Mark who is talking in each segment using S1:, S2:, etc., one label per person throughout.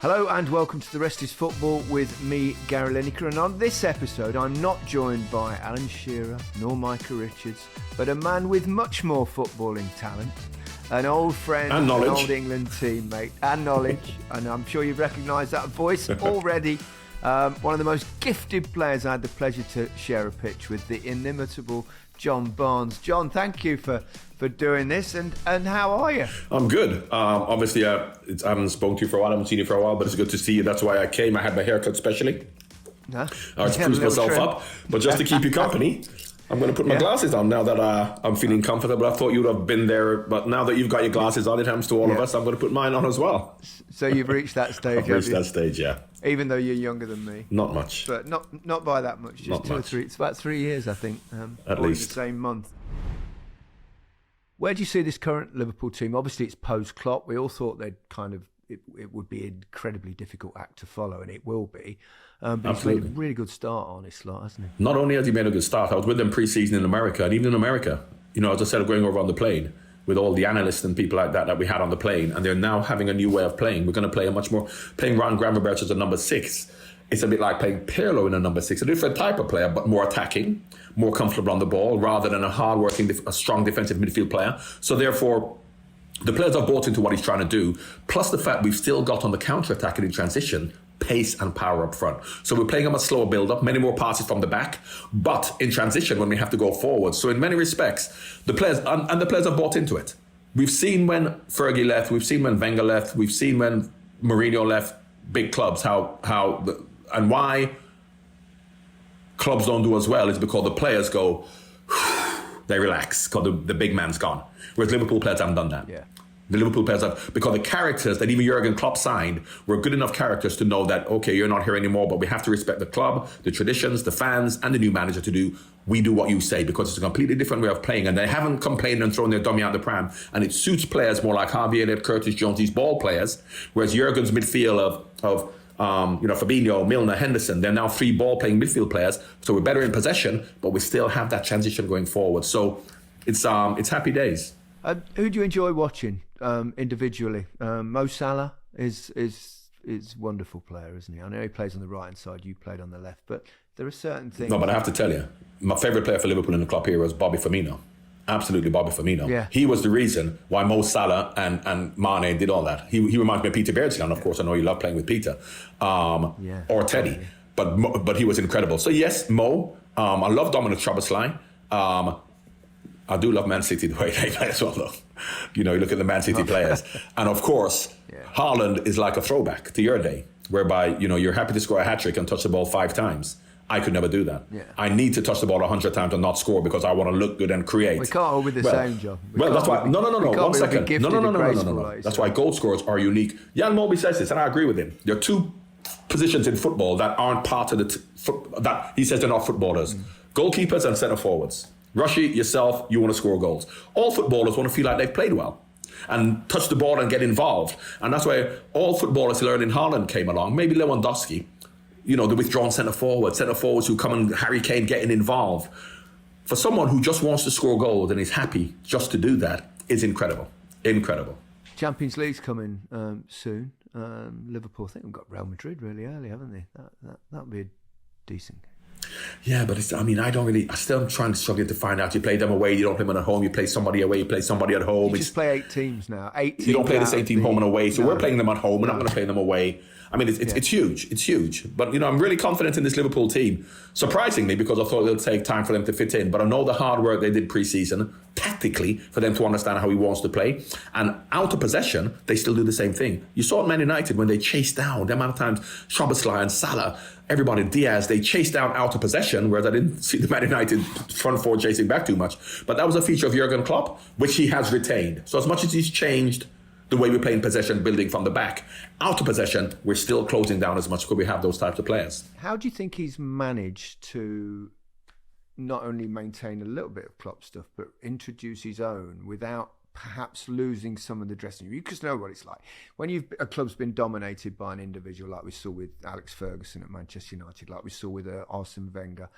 S1: Hello and welcome to The Rest is Football with me, Gary Lineker. And on this episode, I'm not joined by Alan Shearer nor Micah Richards, but a man with much more footballing talent, an old friend,
S2: and knowledge,
S1: an old England teammate, and knowledge. And I'm sure you've recognised that voice already. One of the most gifted players I had the pleasure to share a pitch with, the inimitable John Barnes. John, thank you for doing this, and how are you?
S2: I'm good. Obviously, I haven't spoken to you for a while, I haven't seen you for a while, but it's good to see you. That's why I came. I had my haircut specially. I spruced myself up, but just to keep you company, I'm going to put my glasses on now that I'm feeling comfortable. I thought you'd have been there, but now that you've got your glasses on, it happens to all of us, I'm going to put mine on as well.
S1: So you've reached that stage,
S2: I've reached that stage, yeah.
S1: Even though you're younger than me.
S2: Not much.
S1: But not by that much, just
S2: not
S1: 2 or
S2: much.
S1: 3. It's about 3 years, I think.
S2: At
S1: all
S2: least.
S1: In the same month. Where do you see this current Liverpool team? Obviously, it's post-Klopp. We all thought it would be an incredibly difficult act to follow, and it will be. But he's made a really good start, Arne Slot, hasn't he?
S2: Not only has he made a good start, I was with them pre-season in America, and even in America, as I said, going over on the plane with all the analysts and people like that we had on the plane, and they're now having a new way of playing. We're going to play playing Ron Gravenberch as a number 6. It's a bit like playing Pirlo in a number 6, a different type of player, but more attacking, more comfortable on the ball, rather than a hard-working, a strong defensive midfield player. So therefore, the players have bought into what he's trying to do, plus the fact we've still got on the counter-attack and in transition, pace and power up front. So we're playing a much slower build-up, many more passes from the back, but in transition when we have to go forward. So in many respects, the players have bought into it. We've seen when Fergie left, we've seen when Wenger left, we've seen when Mourinho left big clubs, and why clubs don't do as well is because the players go, they relax because the big man's gone. Whereas Liverpool players haven't done that.
S1: Yeah.
S2: The Liverpool players have, because the characters that even Jurgen Klopp signed were good enough characters to know that, okay, you're not here anymore, but we have to respect the club, the traditions, the fans, and the new manager we do what you say, because it's a completely different way of playing. And they haven't complained and thrown their dummy out the pram. And it suits players more like Harvey Elliott, Curtis Jones, these ball players, whereas Jurgen's midfield of Fabinho, Milner, Henderson, they're now 3 ball-playing midfield players. So we're better in possession, but we still have that transition going forward. So it's happy days.
S1: Who do you enjoy watching individually? Mo Salah is a wonderful player, isn't he? I know he plays on the right-hand side, you played on the left, but there are certain things...
S2: No, but I have to tell you, my favourite player for Liverpool in the club here was Bobby Firmino. Absolutely Bobby Firmino. Yeah. He was the reason why Mo Salah and Mane did all that. He reminds me of Peter Beardsley, and of course I know you love playing with Peter, or Teddy, but he was incredible. So yes, Mo, I love Dominic Szoboszlai. I do love Man City the way they play as well, though. You look at the Man City players. And of course, Haaland is like a throwback to your day, whereby, you're happy to score a hat-trick and touch the ball 5 times. I could never do that. Yeah. I need to touch the ball 100 times and not score because I want to look good and create.
S1: We can't all be the same, John.
S2: That's why. No. 1 second. No. That's why goal scorers are unique. Jan Molby says this, and I agree with him. There are 2 positions in football that aren't part of that he says they're not footballers. Goalkeepers and centre forwards. Rushy, yourself, you want to score goals. All footballers want to feel like they've played well and touch the ball and get involved. And that's why all footballers who learned in Holland came along. Maybe Lewandowski, the withdrawn centre forwards who come and Harry Kane getting involved. For someone who just wants to score goals and is happy just to do that is incredible. Incredible.
S1: Champions League's coming soon. Liverpool, I think we've got Real Madrid really early, haven't they? That'll be a decent game.
S2: Yeah, but I still trying to struggle to find out. You play them away, you don't play them at home, you play somebody away, you play somebody at home.
S1: You just play 8 teams now. 8 teams.
S2: You don't play the same team home and away, so we're playing them at home, we're not going to play them away. I mean, it's huge. It's huge. But, I'm really confident in this Liverpool team, surprisingly, because I thought it'll take time for them to fit in. But I know the hard work they did pre-season, tactically, for them to understand how he wants to play. And out of possession, they still do the same thing. You saw at Man United when they chased down, the amount of times Szoboszlai and Salah, everybody, Diaz, they chased down out of possession, whereas I didn't see the Man United front four chasing back too much. But that was a feature of Jurgen Klopp, which he has retained. So as much as he's changed the way we play in possession, building from the back, out of possession, we're still closing down as much because we have those types of players.
S1: How do you think he's managed to not only maintain a little bit of Klopp stuff, but introduce his own without perhaps losing some of the dressing room? You just know what it's like. When a club's been dominated by an individual, like we saw with Alex Ferguson at Manchester United, like we saw with Arsene Wenger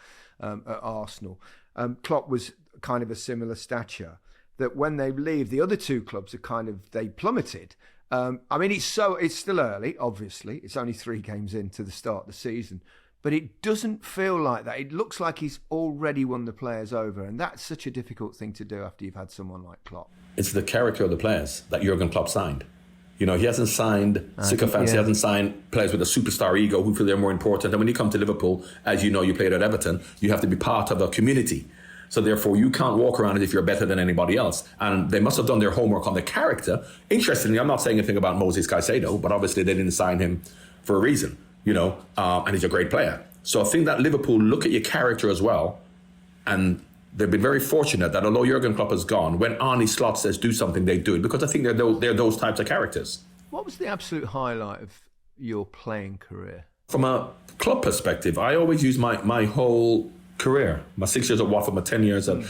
S1: at Arsenal, Klopp was kind of a similar stature, that when they leave, the other 2 clubs are they plummeted. I mean, it's still early, obviously. It's only 3 games into the start of the season. But it doesn't feel like that. It looks like he's already won the players over. And that's such a difficult thing to do after you've had someone like Klopp.
S2: It's the character of the players that Jurgen Klopp signed. You know, he hasn't signed sycophants. He hasn't signed players with a superstar ego who feel they're more important. And when you come to Liverpool, as you know, you played at Everton, you have to be part of a community. So therefore, you can't walk around as if you're better than anybody else. And they must have done their homework on the character. Interestingly, I'm not saying anything about Moses Caicedo, but obviously they didn't sign him for a reason, you know, and he's a great player. So I think that Liverpool look at your character as well. And they've been very fortunate that although Jurgen Klopp has gone, when Arne Slot says do something, they do it, because I think they're those types of characters.
S1: What was the absolute highlight of your playing career?
S2: From a club perspective, I always use my whole career. My 6 years at Watford, my 10 years at...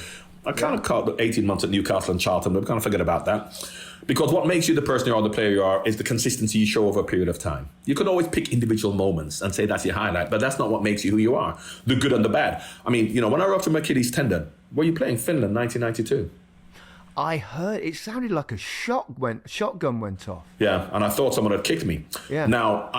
S2: I kind of caught the 18 months at Newcastle and Charlton, but we kind of forget about that. Because what makes you the person you are, the player you are, is the consistency you show over a period of time. You could always pick individual moments and say that's your highlight, but that's not what makes you who you are. The good and the bad. I mean, you know, when I ruptured my Achilles tendon, were you playing Finland 1992?
S1: I heard it sounded like a shotgun went off.
S2: Yeah, and I thought someone had kicked me.
S1: Yeah.
S2: Now,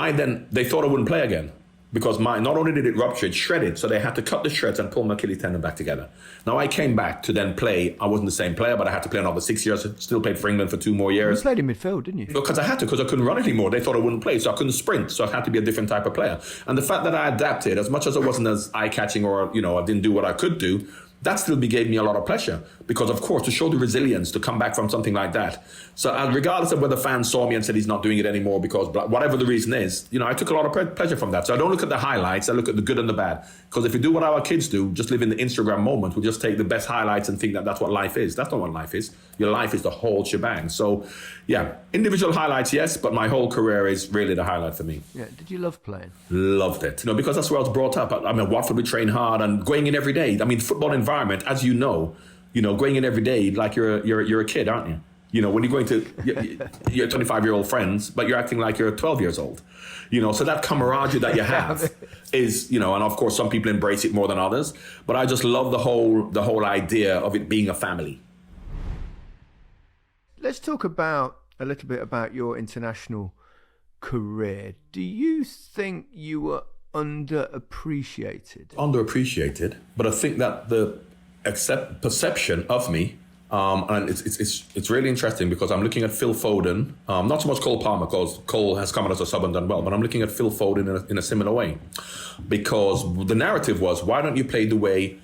S2: they thought I wouldn't play again. Because not only did it rupture, it shredded. So they had to cut the shreds and pull my Achilles tendon back together. Now I came back to then play. I wasn't the same player, but I had to play another 6 years. Still played for England for 2 more years.
S1: You played in midfield, didn't you?
S2: Because I had to, because I couldn't run anymore. They thought I wouldn't play, so I couldn't sprint. So I had to be a different type of player. And the fact that I adapted, as much as I wasn't as eye-catching or, you know, I didn't do what I could do, that still gave me a lot of pleasure. Because, of course, to show the resilience to come back from something like that. So regardless of whether fans saw me and said he's not doing it anymore because whatever the reason is, you know, I took a lot of pleasure from that. So I don't look at the highlights, I look at the good and the bad. Because if you do what our kids do, just live in the Instagram moment, we just take the best highlights and think that that's what life is. That's not what life is. Your life is the whole shebang. So, yeah, individual highlights, yes, but my whole career is really the highlight for me.
S1: Yeah, did you love playing?
S2: Loved it. You know, because that's where I was brought up. I mean, Watford, we train hard and going in every day. I mean, football environment, as you know, going in every day like you're a kid, aren't you? You know, when you're going to your 25-year-old friends, but you're acting like you're 12 years old. You know, so that camaraderie that you have is, you know, and of course some people embrace it more than others. But I just love the whole idea of it being a family.
S1: Let's talk a little bit about your international career. Do you think you were underappreciated?
S2: Underappreciated, but I think that the perception of me, and it's really interesting because I'm looking at Phil Foden, not so much Cole Palmer, because Cole has come out as a sub and done well, but I'm looking at Phil Foden in a similar way. Because the narrative was, why don't you play the way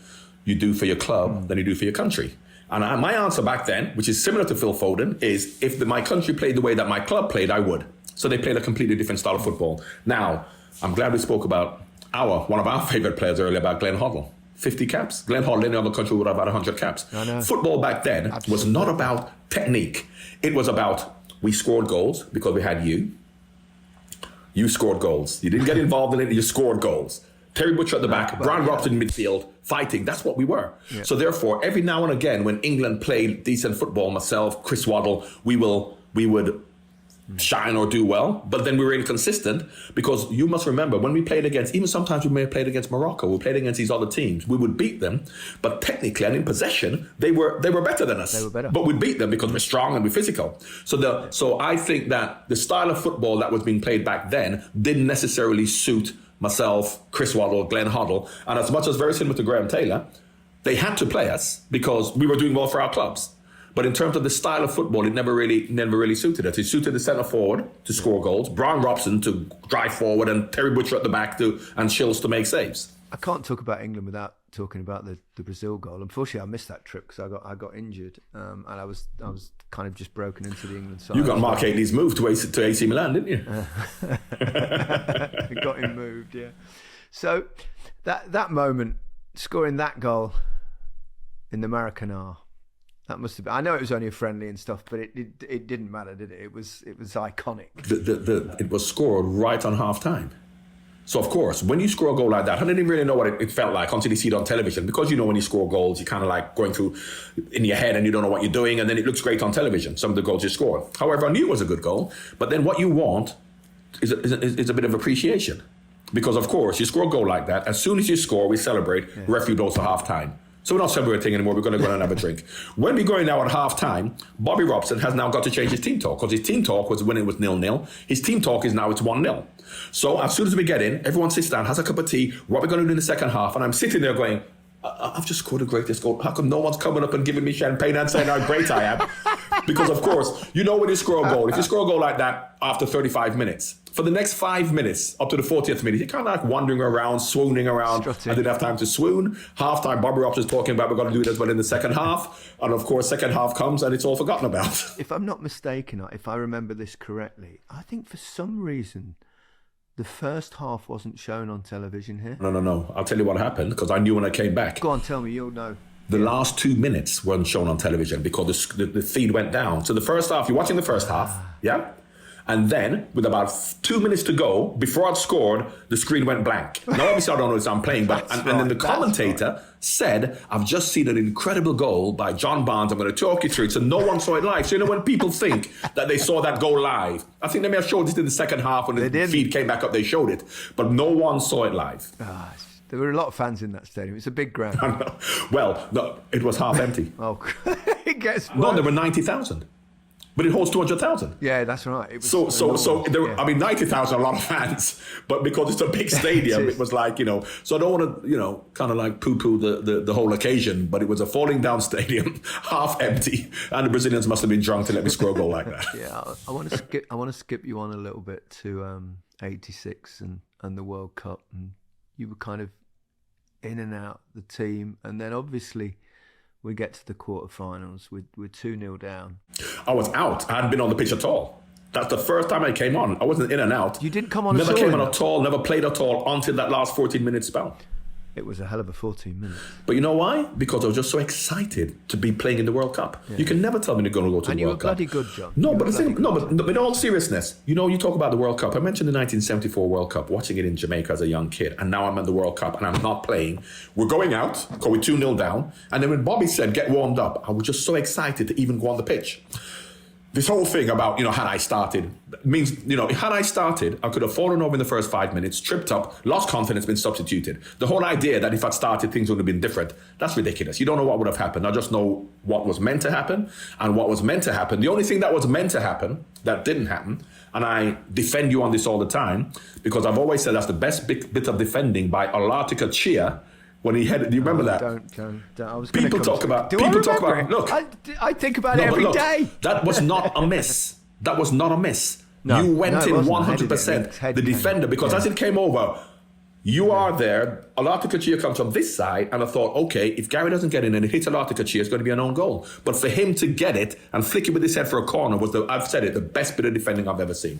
S2: you do for your club than you do for your country? And my answer back then, which is similar to Phil Foden, is if my country played the way that my club played, I would. So they played a completely different style of football. Now, I'm glad we spoke about one of our favourite players earlier, about Glenn Hoddle. 50 caps. Glenn Hoddle, any other country would have had 100 caps. Football back then was not about technique. It was about, we scored goals because we had you. You scored goals. You didn't get involved in it, you scored goals. Terry Butcher at the back, Brian Robson in midfield, fighting. That's what we were. Yeah. So therefore, every now and again, when England played decent football, myself, Chris Waddle, we would shine or do well, but then we were inconsistent because you must remember when we played against, even sometimes we may have played against Morocco, we played against these other teams, we would beat them, but technically and in possession, they were better than us.
S1: They were better.
S2: But we'd beat them because we're strong and we're physical. So I think that the style of football that was being played back then didn't necessarily suit myself, Chris Waddle, Glenn Hoddle, and as much as very similar to Graham Taylor, they had to play us because we were doing well for our clubs. But in terms of the style of football, it never really suited us. It suited the centre forward to score goals, Brian Robson to drive forward, and Terry Butcher at the back and Shills to make saves.
S1: I can't talk about England without talking about the Brazil goal. Unfortunately, I missed that trip because I got injured, and I was kind of just broken into the England side.
S2: You got Mark Haley's move to AC Milan, didn't you?
S1: Got him moved, yeah. So that moment, scoring that goal in the Maracanã. That must have been. I know it was only a friendly and stuff, but it didn't matter, did it? It was iconic.
S2: It was scored right on half time. So of course, when you score a goal like that, I didn't really know what it felt like until you see it on television. Because you know when you score goals, you kind of like going through in your head and you don't know what you're doing, and then it looks great on television. Some of the goals you score. However, I knew it was a good goal, but then what you want is a bit of appreciation, because of course you score a goal like that. As soon as you score, we celebrate. Yeah. Referee blows for half time. So we're not celebrating anymore. We're going to go and have a drink. When we're going now at half-time, Bobby Robson has now got to change his team talk, because his team talk was when it was 0-0. His team talk is now it's 1-0. So as soon as we get in, everyone sits down, has a cup of tea. What are we going to do in the second half? And I'm sitting there going, I've just scored the greatest goal. How come no one's coming up and giving me champagne and saying how great I am? Because, of course, you know when you score a goal, if you score a goal like that after 35 minutes, for the next 5 minutes, up to the 40th minute, you're kind of like wandering around, swooning around.
S1: Strutting.
S2: I didn't have time to swoon. Half-time, Bobby Robson's talking about we're going to do it as well in the second half. And, of course, second half comes and it's all forgotten about.
S1: If I'm not mistaken, if I remember this correctly, I think for some reason the first half wasn't shown on television here.
S2: No. I'll tell you what happened, because I knew when I came back.
S1: Go on, tell me, you'll know.
S2: The last 2 minutes weren't shown on television because the feed went down. So the first half, you're watching the first half, yeah? And then, with about 2 minutes to go, before I'd scored, the screen went blank. Now, obviously, I don't know if I'm playing, but and then the commentator said, I've just seen an incredible goal by John Barnes. I'm going to talk you through it. So no one saw it live. So, when people think that they saw that goal live, I think they may have showed it in the second half when the feed came back up, they showed it. But no one saw it live.
S1: There were a lot of fans in that stadium. It's a big ground.
S2: Well, no, it was half empty.
S1: Oh, it gets worse.
S2: No, there were 90,000. But it holds 200,000.
S1: Yeah, that's right. It was
S2: so I mean, 90,000 are a lot of fans, but because it's a big stadium, it was like, so I don't want to, kind of like poo-poo the whole occasion, but it was a falling down stadium, half empty, and the Brazilians must have been drunk to let me score a goal like that.
S1: Yeah, I want to skip you on a little bit to 86 and the World Cup, and you were kind of in and out the team, and then obviously we get to the quarterfinals. We're 2-0 down.
S2: I was out. I hadn't been on the pitch at all. That's the first time I came on. I wasn't in and out.
S1: You didn't come on
S2: Never came on at all, never played at all until that last 14-minute spell.
S1: It was a hell of a 14 minutes.
S2: But you know why? Because I was just so excited to be playing in the World Cup. Yeah. You can never tell me you're going to go to the World Cup.
S1: And you were bloody good, John.
S2: No, but in all seriousness, you talk about the World Cup. I mentioned the 1974 World Cup, watching it in Jamaica as a young kid, and now I'm at the World Cup and I'm not playing. We're going out, because we're 2-0 down, and then when Bobby said, get warmed up, I was just so excited to even go on the pitch. This whole thing about, had I started, means, had I started, I could have fallen over in the first 5 minutes, tripped up, lost confidence, been substituted. The whole idea that if I'd started, things would have been different, that's ridiculous. You don't know what would have happened. I just know what was meant to happen, and what was meant to happen. The only thing that was meant to happen, that didn't happen, and I defend you on this all the time, because I've always said that's the best bit of defending by Olatika Chia, when he headed, do you remember that?
S1: Don't. I was
S2: people talk about. Look,
S1: I think about it every day.
S2: That was not a miss. That was not a miss. No, you went in 100%. The defender, because as it came over, you are there. Olatika Chia comes from this side, and I thought, okay, if Gary doesn't get in and it hits Olatika Chia, it's going to be an own goal. But for him to get it and flick it with his head for a corner was I've said it, the best bit of defending I've ever seen.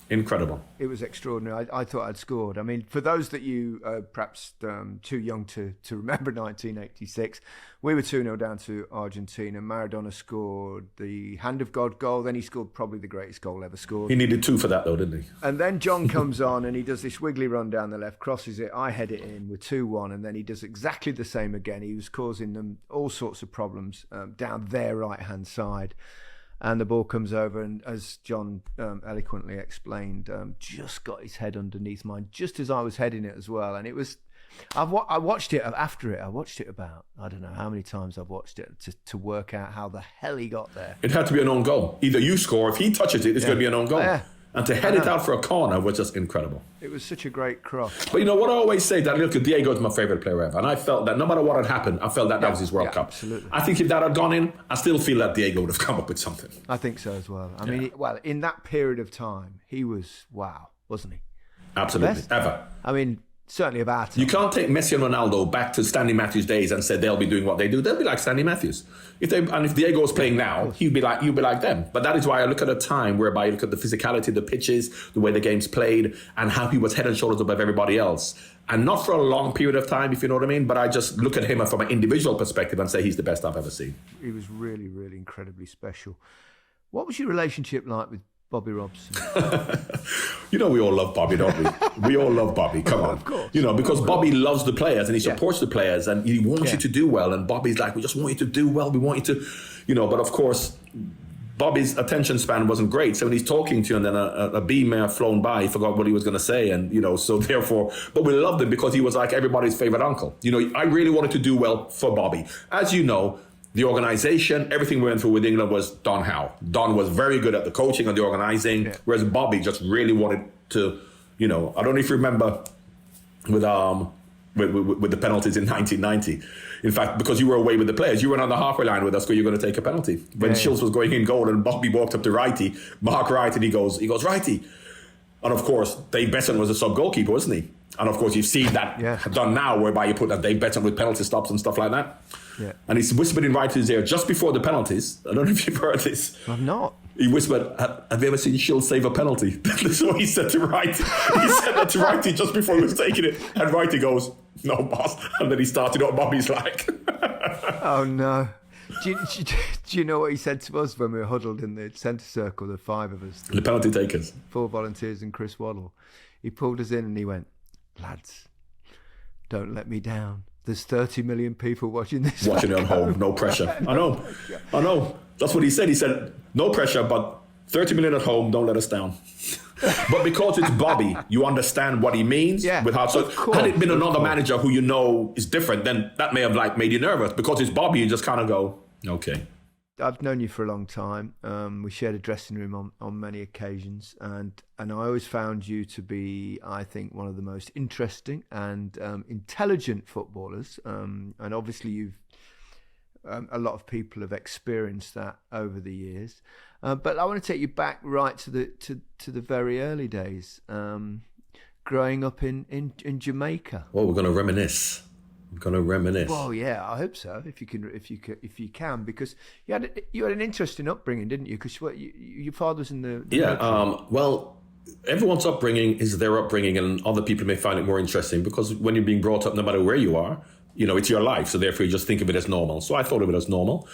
S2: Incredible.
S1: It was extraordinary. I thought I'd scored. I mean, for those that you perhaps too young to remember 1986, we were 2-0 down to Argentina. Maradona scored the Hand of God goal. Then he scored probably the greatest goal ever scored.
S2: He needed 2 for that though, didn't he?
S1: And then John comes on and he does this wiggly run down the left, crosses it. I head it in. We're 2-1. And then he does exactly the same again. He was causing them all sorts of problems down their right-hand side. And the ball comes over, and as John eloquently explained, just got his head underneath mine, just as I was heading it as well. And it was, I watched it after it. I watched it about, I don't know how many times I've watched it to work out how the hell he got there.
S2: It had to be an own goal. Either you score, if he touches it, it's going to be an own goal. Yeah. And to head it out for a corner was just incredible.
S1: It was such a great cross.
S2: But what I always say, that look, Diego is my favourite player ever. And I felt that no matter what had happened, I felt that was his World Cup.
S1: Absolutely.
S2: I think if that had gone in, I still feel that Diego would have come up with something.
S1: I think so as well. I mean, in that period of time, he was, wow, wasn't he?
S2: Absolutely. Ever.
S1: I mean, certainly of our time.
S2: You can't take Messi and Ronaldo back to Stanley Matthews' days and say they'll be doing what they do. They'll be like Stanley Matthews. If Diego was playing now, you'd be like them. But that is why I look at a time whereby you look at the physicality, the pitches, the way the game's played, and how he was head and shoulders above everybody else. And not for a long period of time, if you know what I mean, but I just look at him from an individual perspective and say he's the best I've ever seen.
S1: He was really, really incredibly special. What was your relationship like with Bobby Robson?
S2: We all love Bobby, don't we? We all love Bobby. Come on.
S1: Of course.
S2: Because Bobby loves the players and he supports the players and he wants you to do well. And Bobby's like, we just want you to do well. We want you to, but of course, Bobby's attention span wasn't great. So when he's talking to you and then a bee may have flown by, he forgot what he was going to say. And, so therefore, but we loved him because he was like everybody's favorite uncle. I really wanted to do well for Bobby. As you know, the organization, everything we went through with England was Don Howe. Don was very good at the coaching and the organizing, whereas Bobby just really wanted to, I don't know if you remember with the penalties in 1990. In fact, because you were away with the players, you were on the halfway line with us because you were going to take a penalty. When Shields was going in goal and Bobby walked up to righty, Mark Wright, and he goes righty. And of course, Dave Besson was a sub goalkeeper, wasn't he? And of course, you've seen that done now, whereby you put that Dave Besson with penalty stops and stuff like that. Yeah. And he's whispered in Wrighty's ear just before the penalties. I don't know if you've heard this.
S1: I've not.
S2: He whispered, "Have you ever seen Shields save a penalty?" That's what he said to Wrighty. He said that to Wrighty just before he was taking it. And Wrighty goes, "No, boss." And then he started what Bobby's like.
S1: Oh, no. Do you know what he said to us when we were huddled in the centre circle, the five of us?
S2: The penalty takers.
S1: 4 volunteers and Chris Waddle. He pulled us in and he went, "Lads, don't let me down. There's 30 million people watching this.
S2: Watching it on home, no pressure." I know. That's what he said. He said, "No pressure, but 30 million at home, don't let us down." But because it's Bobby, you understand what he means with how. So had it been another manager who is different, then that may have made you nervous. Because it's Bobby, you just kind of go, okay.
S1: I've known you for a long time. We shared a dressing room on many occasions, and I always found you to be, I think, one of the most interesting and intelligent footballers. And obviously, you've a lot of people have experienced that over the years. But I want to take you back right to the very early days, growing up in Jamaica.
S2: Well, we're going to reminisce.
S1: Well, yeah, I hope so. If you can, because you had an interesting upbringing, didn't you? Because your father was in the
S2: well, everyone's upbringing is their upbringing, and other people may find it more interesting because when you're being brought up, no matter where you are, it's your life. So therefore, you just think of it as normal. So I thought of it as normal.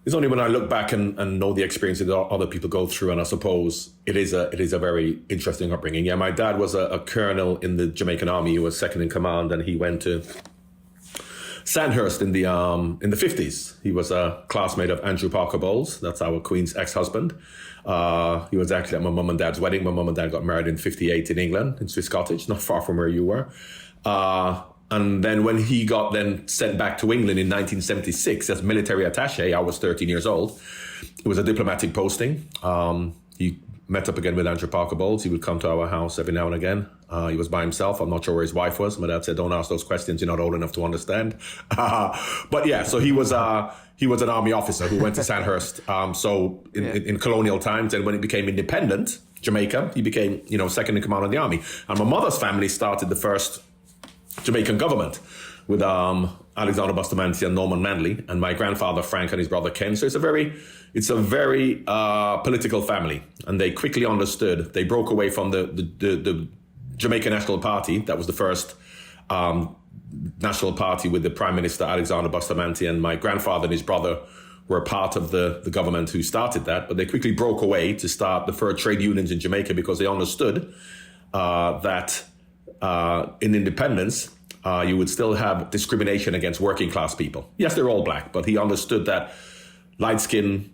S2: It's only when I look back and know the experiences that other people go through, and I suppose it is a very interesting upbringing. Yeah, my dad was a colonel in the Jamaican army. He was second in command, and he went to Sandhurst in the 50s. He was a classmate of Andrew Parker Bowles. That's our Queen's ex-husband. He was actually at my mum and dad's wedding. My mum and dad got married in 58 in England, in Swiss Cottage, not far from where you were. And then when he got then sent back to England in 1976 as military attaché, I was 13 years old. It was a diplomatic posting. He met up again with Andrew Parker Bowles. He would come to our house every now and again. He was by himself. I'm not sure where his wife was. My dad said, "Don't ask those questions. You're not old enough to understand." But yeah, so he was an army officer who went to Sandhurst. In colonial times, and when it became independent, Jamaica, he became second in command of the army. And my mother's family started the first Jamaican government with Alexander Bustamante and Norman Manley, and my grandfather Frank and his brother Ken. So it's a very political family, and they quickly understood. They broke away from the Jamaican National Party. That was the first national party with the Prime Minister Alexander Bustamante, and my grandfather and his brother were part of the government who started that. But they quickly broke away to start the first trade unions in Jamaica because they understood that in independence, you would still have discrimination against working class people. Yes, they're all black, but he understood that light-skinned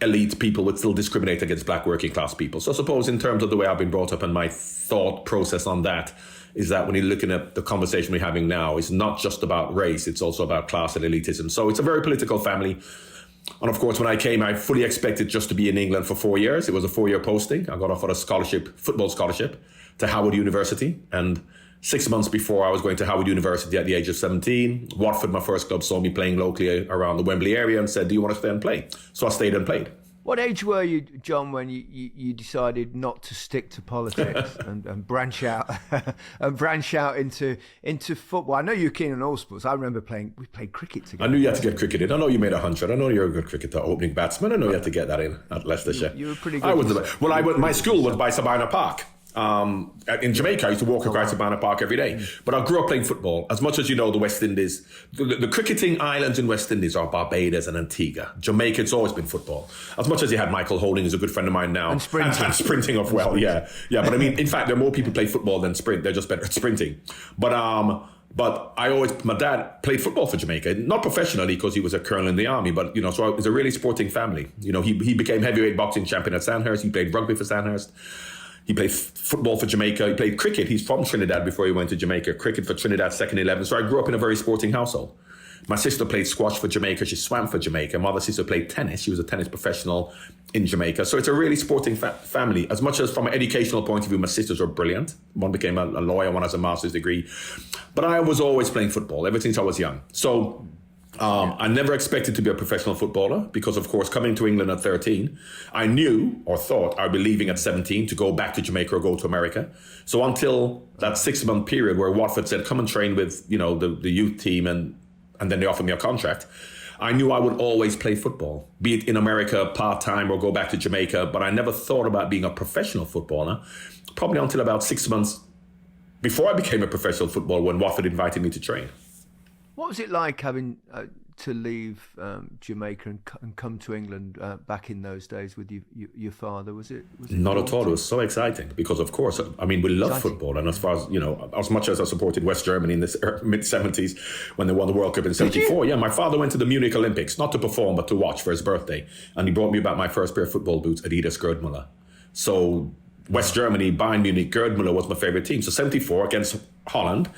S2: elite people would still discriminate against black working class people. So I suppose in terms of the way I've been brought up and my thought process on that is that when you're looking at the conversation we're having now, it's not just about race, it's also about class and elitism. So it's a very political family. And of course, when I came, I fully expected just to be in England for 4 years. It was a 4-year posting. I got offered a football scholarship to Howard University. And 6 months before I was going to Howard University at the age of 17, Watford, my first club, saw me playing locally around the Wembley area and said, "Do you want to stay and play?" So I stayed and played.
S1: What age were you, John, when you decided not to stick to politics and branch out into football? I know you're keen on all sports. I remember we played cricket together.
S2: I knew you had to get cricket in. I know you made 100. I know you're a good cricketer, opening batsman. I know you had to get that in at Leicestershire.
S1: You were pretty good.
S2: My school was by Sabina Park. In Jamaica, I used to walk across Sabina Park every day. But I grew up playing football. As much as you know, the West Indies, the cricketing islands in West Indies are Barbados and Antigua. Jamaica, it's always been football. As much as you had Michael Holding, who's a good friend of mine now.
S1: And sprinting.
S2: And sprinting of well, yeah. But I mean, in fact, there are more people play football than sprint. They're just better at sprinting. But But my dad played football for Jamaica, not professionally because he was a colonel in the army, but, so it was a really sporting family. He became heavyweight boxing champion at Sandhurst. He played rugby for Sandhurst. He played football for Jamaica. He played cricket. He's from Trinidad before he went to Jamaica. Cricket for Trinidad, second 11. So I grew up in a very sporting household. My sister played squash for Jamaica. She swam for Jamaica. My other sister played tennis. She was a tennis professional in Jamaica. So it's a really sporting family. As much as from an educational point of view, my sisters were brilliant. One became a lawyer, one has a master's degree. But I was always playing football ever since I was young. So I never expected to be a professional footballer because, of course, coming to England at 13, I knew or thought I'd be leaving at 17 to go back to Jamaica or go to America. So until that 6-month period where Watford said, come and train with, the youth team and then they offered me a contract, I knew I would always play football, be it in America part-time or go back to Jamaica. But I never thought about being a professional footballer, probably until about 6 months before I became a professional footballer when Watford invited me to train.
S1: What was it like having to leave Jamaica and come to England back in those days with your father? Was it
S2: not at all? It was so exciting because, of course, we love football. And as far as, as much as I supported West Germany in the mid-70s when they won the World Cup in 74, yeah, my father went to the Munich Olympics, not to perform, but to watch for his birthday. And he brought me back my first pair of football boots, Adidas Gerdmüller. So West Germany, Bayern Munich, Gerd Müller was my favorite team. So 74 against Holland,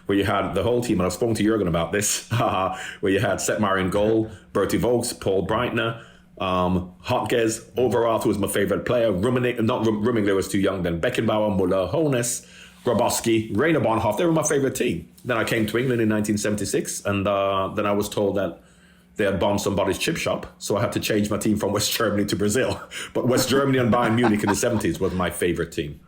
S2: where you had the whole team, and I've spoken to Jurgen about this, where you had Setmar in goal, Bertie Vogts, Paul Breitner, Hotges, Overath, who was my favorite player, Rummenigge was too young then, Beckenbauer, Müller, Hones, Grabowski, Rainer Bonhoff, they were my favorite team. Then I came to England in 1976, and then I was told that they had bombed somebody's chip shop, so I had to change my team from West Germany to Brazil. But West Germany and Bayern Munich in the 70s was my favorite team.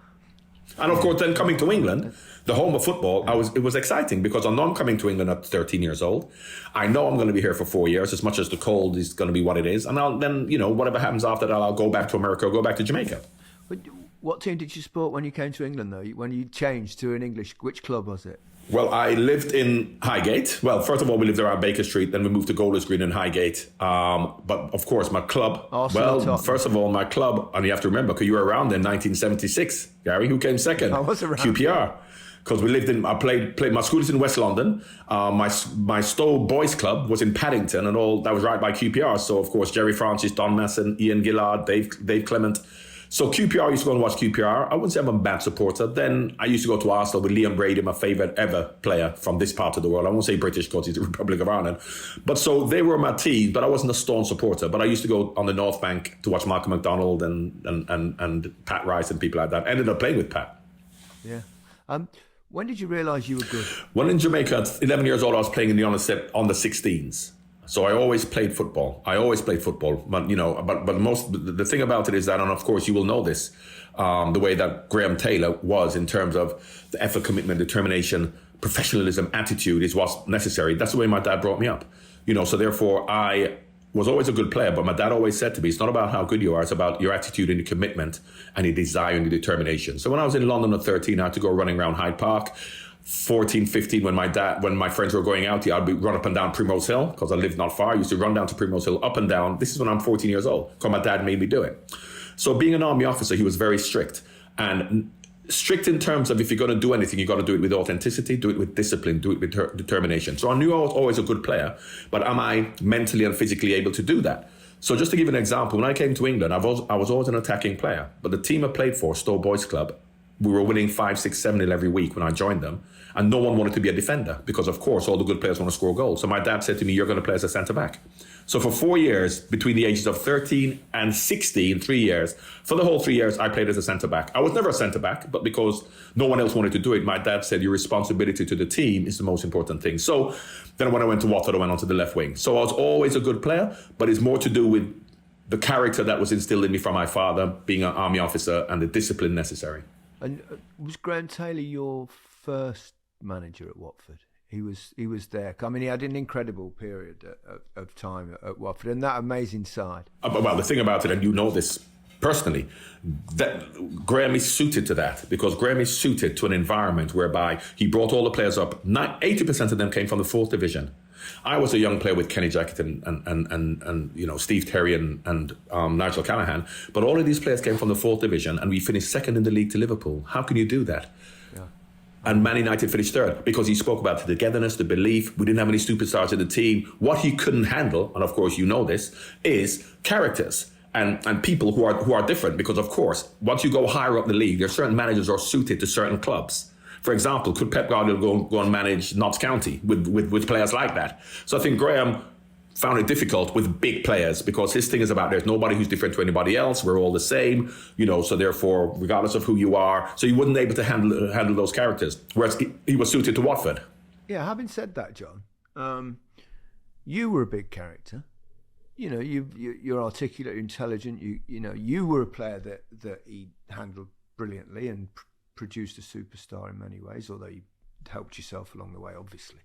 S2: And of course, then coming to England, the home of football, it was exciting because I know I'm coming to England at 13 years old. I know I'm going to be here for 4 years, as much as the cold is going to be what it is. And then, whatever happens after that, I'll go back to America or go back to Jamaica.
S1: But what team did you support when you came to England, though? When you changed to an English, which club was it?
S2: Well, I lived in Highgate. Well, first of all, we lived around Baker Street. Then we moved to Golders Green in Highgate. But of course, my club. First of all, my club, and you have to remember, because you were around in 1976, Gary. Who came second?
S1: I was around.
S2: QPR. Because we lived I played. My school is in West London. My Stowe Boys Club was in Paddington, and all that was right by QPR. So of course, Jerry Francis, Don Masson, Ian Gillard, Dave Clement. So QPR, I used to go and watch QPR. I wouldn't say I'm a bad supporter. Then I used to go to Arsenal with Liam Brady, my favourite ever player from this part of the world. I won't say British because he's the Republic of Ireland. But so they were my team, but I wasn't a staunch supporter. But I used to go on the North Bank to watch Malcolm McDonald and Pat Rice and people like that. I ended up playing with Pat.
S1: Yeah. When did you realise you were good?
S2: When in Jamaica, at 11 years old, I was playing in the under 16s. So I always played football. But the thing about it is that, and of course you will know this, the way that Graham Taylor was in terms of the effort, commitment, determination, professionalism, attitude is what's necessary. That's the way my dad brought me up. So therefore I was always a good player, but my dad always said to me, it's not about how good you are, it's about your attitude and your commitment and your desire and your determination. So when I was in London at 13, I had to go running around Hyde Park. 14, 15, when my friends were going out, I'd be run up and down Primrose Hill because I lived not far. I used to run down to Primrose Hill, up and down. This is when I'm 14 years old because my dad made me do it. So being an army officer, he was very strict. And strict in terms of if you're going to do anything, you got to do it with authenticity, do it with discipline, do it with determination. So I knew I was always a good player, but am I mentally and physically able to do that? So just to give an example, when I came to England, I was always an attacking player. But the team I played for, Stowe Boys Club, we were winning 5, 6, 7-0 every week when I joined them. And no one wanted to be a defender because, of course, all the good players want to score goals. So my dad said to me, you're going to play as a centre-back. So for 4 years, between the ages of 13 and 16, 3 years, for the whole 3 years, I played as a centre-back. I was never a centre-back, but because no one else wanted to do it, my dad said, your responsibility to the team is the most important thing. So then when I went to Watford, I went onto the left wing. So I was always a good player, but it's more to do with the character that was instilled in me from my father, being an army officer, and the discipline necessary.
S1: And was Graham Taylor your first manager at Watford? He was there. I mean, he had an incredible period of time at Watford and that amazing side.
S2: Well, the thing about it, and you know this personally, that Graham is suited to that because Graham is suited to an environment whereby he brought all the players up. 80% of them came from the 4th division. I was a young player with Kenny Jackett and Steve Terry and Nigel Callaghan, but all of these players came from the 4th division and we finished second in the league to Liverpool. How can you do that? and Man United finished third because he spoke about the togetherness, the belief. We didn't have any superstars in the team. What he couldn't handle, and of course you know this, is characters and people who are different. Because of course, once you go higher up the league, there are certain managers who are suited to certain clubs. For example, could Pep Guardiola go and manage Notts County with players like that? So I think Graham found it difficult with big players because his thing is about there's nobody who's different to anybody else. We're all the same, so therefore, regardless of who you are, so he wasn't able to handle those characters. Whereas he was suited to Watford.
S1: Yeah, having said that, John, you were a big character. You're articulate, you're intelligent. You were a player that he handled brilliantly and produced a superstar in many ways. Although you helped yourself along the way, obviously.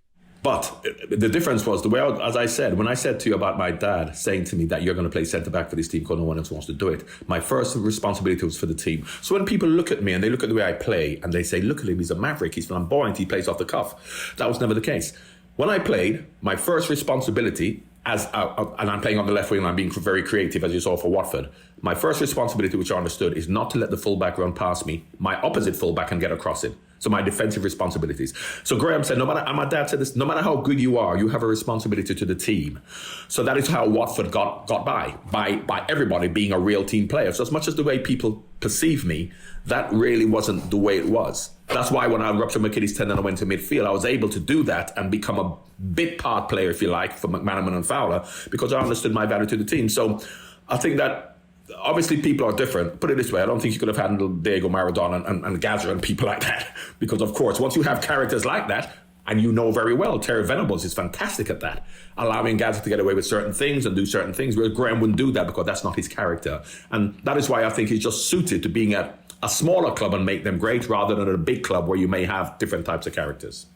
S2: But the difference was the way, as I said, when I said to you about my dad saying to me that you're going to play centre-back for this team because no one else wants to do it, my first responsibility was for the team. So when people look at me and they look at the way I play and they say, look at him, he's a maverick, he's flamboyant, he plays off the cuff. That was never the case. When I played, my first responsibility, and I'm playing on the left wing and I'm being very creative, as you saw for Watford, my first responsibility, which I understood, is not to let the fullback run past me, my opposite fullback, and get across it. So my defensive responsibilities. So Graham said, and my dad said this, no matter how good you are, you have a responsibility to the team. So that is how Watford got by everybody being a real team player. So as much as the way people perceive me, that really wasn't the way it was. That's why when I ruptured my Achilles tendon and I went to midfield, I was able to do that and become a bit part player, if you like, for McManaman and Fowler, because I understood my value to the team. So I think that obviously people are different. Put it this way, I don't think you could have handled Diego Maradona and Gazza and people like that. Because of course, once you have characters like that, and you know very well, Terry Venables is fantastic at that, allowing Gazza to get away with certain things and do certain things, whereas Graham wouldn't do that because that's not his character. And that is why I think he's just suited to being at a smaller club and make them great rather than at a big club where you may have different types of characters.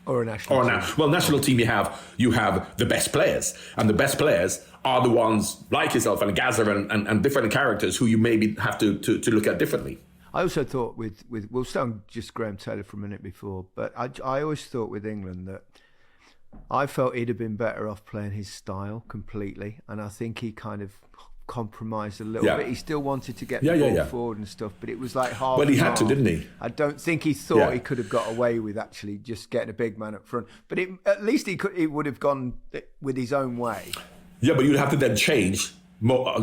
S1: Or a national team.
S2: National team, you have the best players, and the best players are the ones like yourself and Gazza and different characters who you maybe have to look at differently.
S1: I also thought we'll stay on just Graham Taylor for a minute before, but I always thought with England that I felt he'd have been better off playing his style completely, and I think he kind of compromised a little bit. He still wanted to get the ball forward and stuff, but it was like half.
S2: Well, he had to, didn't he?
S1: I don't think he thought he could have got away with actually just getting a big man up front, but at least he would have gone with his own way. Yeah,
S2: but you'd have to then change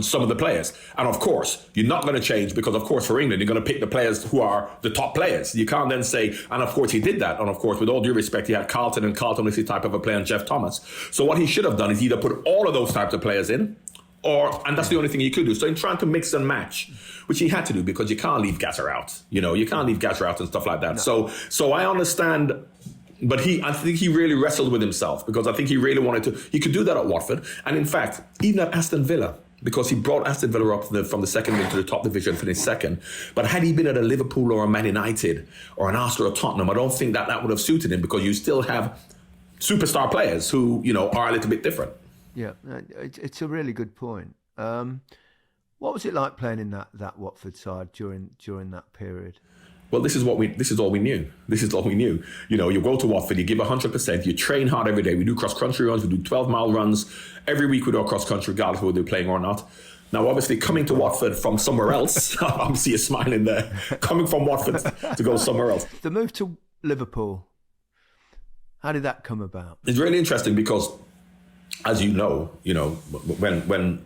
S2: some of the players. And of course, you're not going to change because, of course, for England, you're going to pick the players who are the top players. You can't then say, and of course he did that. And of course, with all due respect, he had Carlton, and Carlton is the type of a player, and Jeff Thomas. So what he should have done is either put all of those types of players in, and that's the only thing he could do. So in trying to mix and match, which he had to do because you can't leave Gazza out. You can't leave Gazza out and stuff like that. No. So I understand. But I think he really wrestled with himself because I think he really wanted to. He could do that at Watford. And in fact, even at Aston Villa, because he brought Aston Villa up from the second league to the top division, finished second. But had he been at a Liverpool or a Man United or an Arsenal or Tottenham, I don't think that would have suited him because you still have superstar players who, are a little bit different. Yeah,
S1: it's a really good point. What was it like playing in that Watford side during that period?
S2: Well, this is all we knew. You go to Watford, you give 100%, you train hard every day. We do cross-country runs, we do 12-mile runs. Every week we do a cross-country, regardless of whether they're playing or not. Now, obviously, coming to Watford from somewhere else, I see you smiling there, coming from Watford to go somewhere else.
S1: The move to Liverpool, how did that come about?
S2: It's really interesting because, as you know, when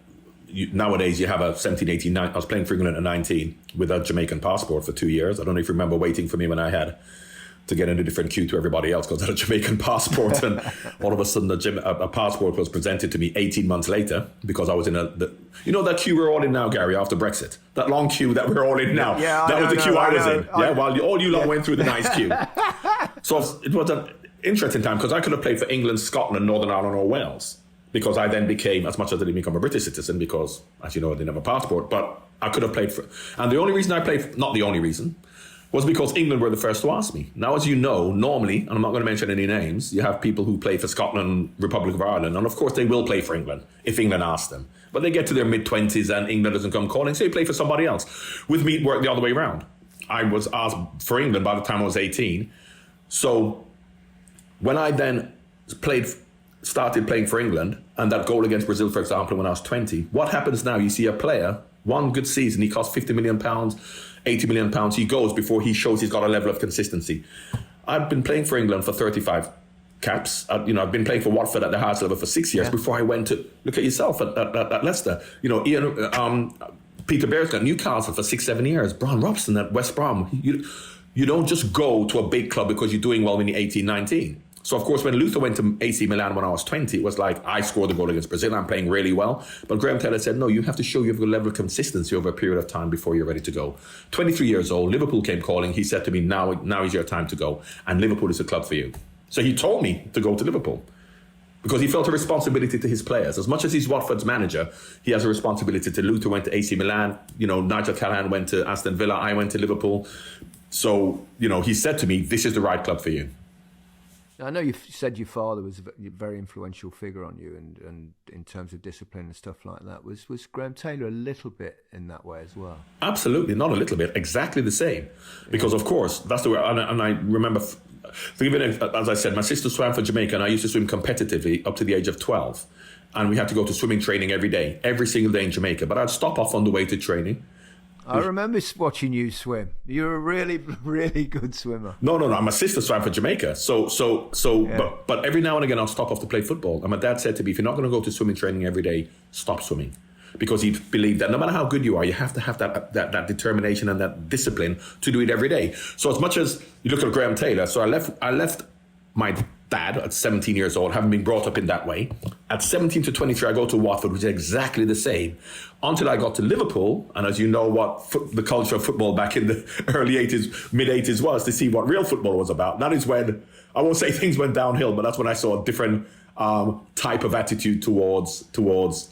S2: nowadays you have a 17, 18, 19. I was playing for England at 19 with a Jamaican passport for 2 years. I don't know if you remember waiting for me when I had to get in a different queue to everybody else because I had a Jamaican passport, and all of a sudden a passport was presented to me 18 months later because I was in that queue we're all in now, Gary, after Brexit. That long queue that we're all in now.
S1: Yeah,
S2: that was the queue I was in. While all you lot went through the nice queue. So it was an interesting time because I could have played for England, Scotland, Northern Ireland or Wales. Because I then became, as much as I didn't become a British citizen, because, as you know, I didn't have a passport, but I could have played for... And the only reason I played, not the only reason, was because England were the first to ask me. Now, as you know, normally, and I'm not going to mention any names, you have people who play for Scotland, Republic of Ireland, and of course they will play for England, if England asks them. But they get to their mid-20s and England doesn't come calling, so they play for somebody else. With me, it worked the other way around. I was asked for England by the time I was 18. So when I then started playing for England, and that goal against Brazil, for example, when I was 20. What happens now? You see a player, one good season, he costs £50 million, £80 million. He goes before he shows he's got a level of consistency. I've been playing for England for 35 caps. I've been playing for Watford at the highest level for 6 years before I went to, look at yourself, at Leicester. Peter Bears at Newcastle for 6-7 years. Bobby Robson at West Brom. You don't just go to a big club because you're doing well when you're 18, 19. So, of course, when Luther went to AC Milan when I was 20, it was like, I scored the goal against Brazil, I'm playing really well. But Graham Taylor said, no, you have to show you have a level of consistency over a period of time before you're ready to go. 23 years old, Liverpool came calling. He said to me, now is your time to go. And Liverpool is a club for you. So he told me to go to Liverpool because he felt a responsibility to his players. As much as he's Watford's manager, he has a responsibility to Luther went to AC Milan. Nigel Callahan went to Aston Villa. I went to Liverpool. So, he said to me, this is the right club for you.
S1: I know you said your father was a very influential figure on you, and in terms of discipline and stuff like that. Was Graham Taylor a little bit in that way as well?
S2: Absolutely, not a little bit, exactly the same. Because, of course, that's the way, and I remember, as I said, my sister swam for Jamaica, and I used to swim competitively up to the age of 12. And we had to go to swimming training every single day in Jamaica. But I'd stop off on the way to training.
S1: I remember watching you swim. You're a really, really good swimmer.
S2: No. My sister swam for Jamaica. But every now and again I'll stop off to play football. And my dad said to me, if you're not going to go to swimming training every day, stop swimming. Because he believed that no matter how good you are, you have to have that determination and that discipline to do it every day. So as much as you look at Graham Taylor, so I left my dad at 17 years old, having been brought up in that way. At 17 to 23, I go to Watford, which is exactly the same, until I got to Liverpool. And as you know, what the culture of football back in the early 80s, mid 80s was, to see what real football was about. That is when, I won't say things went downhill, but that's when I saw a different type of attitude towards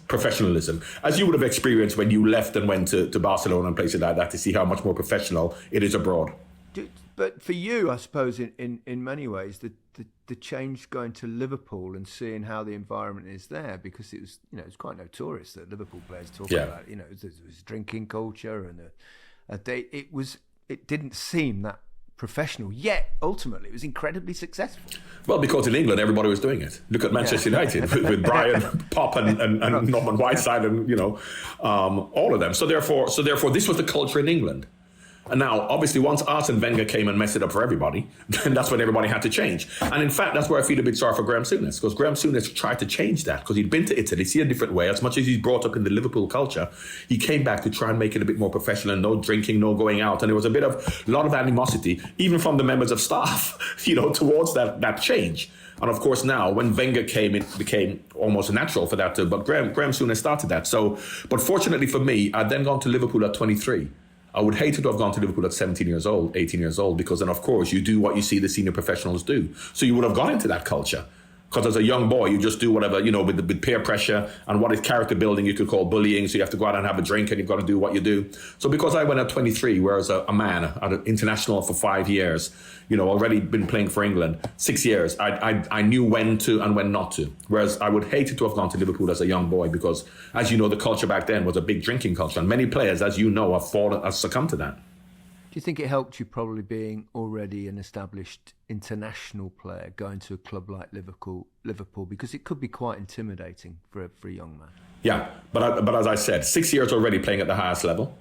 S2: professionalism, as you would have experienced when you left and went to Barcelona and places like that, to see how much more professional it is abroad.
S1: But for you, I suppose, in many ways, the change going to Liverpool and seeing how the environment is there, because it was quite notorious that Liverpool players talk about, there was drinking culture and it didn't seem that professional, yet ultimately it was incredibly successful.
S2: Well, because in England everybody was doing it. Look at Manchester United with Brian, Pop, and Norman Whiteside, and all of them. So therefore, this was the culture in England. And now, obviously, once Arsene Wenger came and messed it up for everybody, then that's when everybody had to change. And in fact, that's where I feel a bit sorry for Graham Souness, because Graham Souness tried to change that, because he'd been to Italy, see a different way. As much as he's brought up in the Liverpool culture, he came back to try and make it a bit more professional, no drinking, no going out. And there was a lot of animosity, even from the members of staff, towards that change. And of course, now when Wenger came, it became almost natural for that too. But Graham Souness started that. But fortunately for me, I'd then gone to Liverpool at 23. I would hate to have gone to Liverpool at 17 years old, 18 years old, because then, of course, you do what you see the senior professionals do. So you would have gone into that culture. Because as a young boy, you just do whatever, with peer pressure, and what is character building you could call bullying. So you have to go out and have a drink, and you've got to do what you do. So because I went at 23, whereas a man at an international for 5 years, already been playing for England, 6 years, I knew when to and when not to. Whereas I would hate to have gone to Liverpool as a young boy, because, as you know, the culture back then was a big drinking culture. And many players, as you know, have succumbed to that.
S1: Do you think it helped you probably being already an established international player going to a club like Liverpool, because it could be quite intimidating for a young man?
S2: Yeah, but as I said, 6 years already playing at the highest level,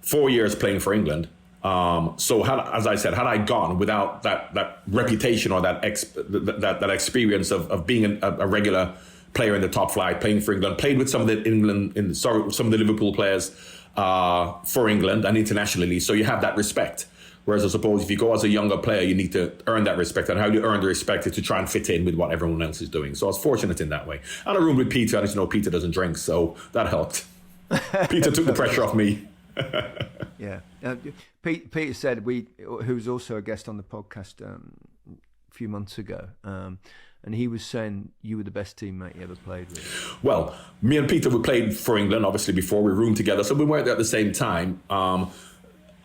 S2: 4 years playing for England. So as I said, had I gone without that reputation or that experience of being a regular player in the top flight, playing for England, played with some of the Liverpool players for England and internationally, so you have that respect. Whereas I suppose if you go as a younger player, you need to earn that respect, and how you earn the respect is to try and fit in with what everyone else is doing. So I was fortunate in that way. And I roomed with Peter, and as you know, Peter doesn't drink, so that helped. Peter took the pressure off me.
S1: Yeah. Peter said, who was also a guest on the podcast a few months ago, and he was saying you were the best teammate he ever played with.
S2: Well, me and Peter, we played for England, obviously, before we roomed together, so we weren't there at the same time.